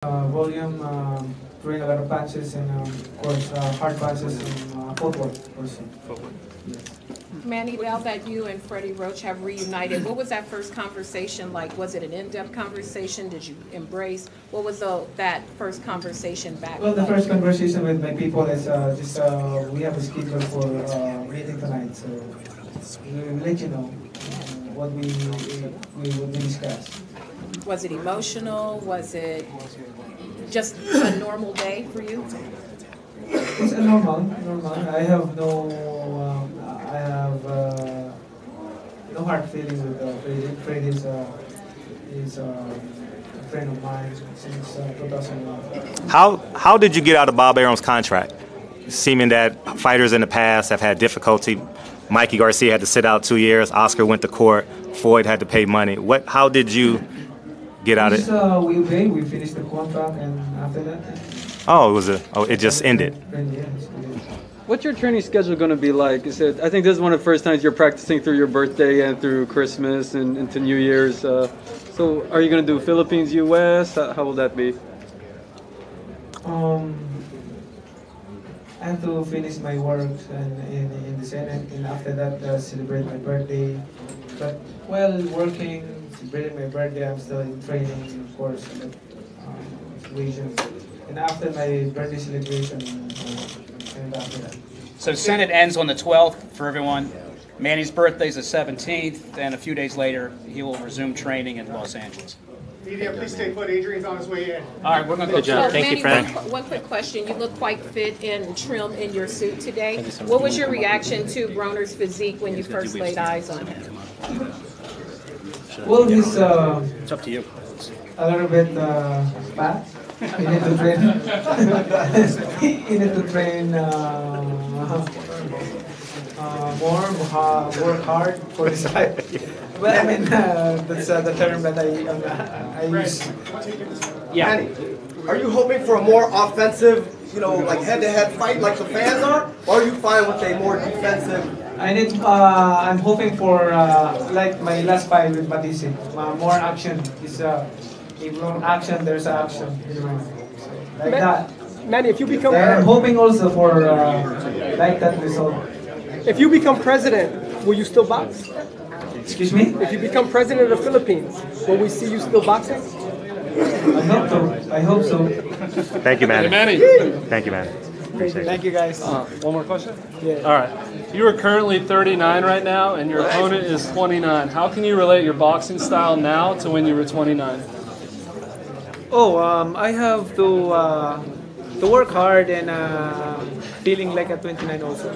Volume, throwing a lot of punches, and of course hard punches and footwork also. Yes. Manny, now that you and Freddie Roach have reunited, what was that first conversation like? Was it an in-depth conversation? Did you embrace? What was that first conversation back? Well, the first conversation with my people is just we have a schedule for meeting tonight, so we will let you know what we will discuss. Was it emotional? Was it just a normal day for you? It's a normal. I have no hard feelings with Fred is a friend of mine since 2001. How did you get out of Bob Arum's contract? Seeming that fighters in the past have had difficulty. Mikey Garcia had to sit out 2 years. Oscar went to court. Floyd had to pay money. How did you get out of it? We finished the contract, and after that. It just ended. What's your training schedule going to be like? I think this is one of the first times you're practicing through your birthday and through Christmas and into New Year's. So are you going to do Philippines, U.S.? How will that be? I have to finish my work in the Senate, and after that celebrate my birthday. But while working, celebrating my birthday, I'm still in training, of course, situations. And after my birthday celebration, and after that. So Senate ends on the 12th for everyone. Manny's birthday is the 17th, and a few days later, he will resume training in Los Angeles. Media, please stay put. Adrian's on his way in. All right, we're going to go. Good job. So, Thank you, Manny, Fred. one quick question. You look quite fit and trim in your suit today. What was your reaction to Broner's physique when you first laid eyes on him? Well, he's It's up to you. a little bit fat. You need to train. You need to train work hard for his height. Well, I mean, that's the term that I use. Yeah. Manny, are you hoping for a more offensive, like head-to-head fight like the fans are? Or are you fine with a more defensive? I'm hoping for like my last fight with Batiste. More action. If more action, there's action. Like that. Manny, if you become And I'm hoping also for like that result. if you become president, will you still box? Excuse me? If you become president of the Philippines, will we see you still boxing? I hope so. Thank you, Manny. Thank you, Manny. Appreciate it. Thank you, guys. One more question? Yeah. All right. You are currently 39 right now, and your opponent is 29. How can you relate your boxing style now to when you were 29? I have to work hard and feeling like a 29 also.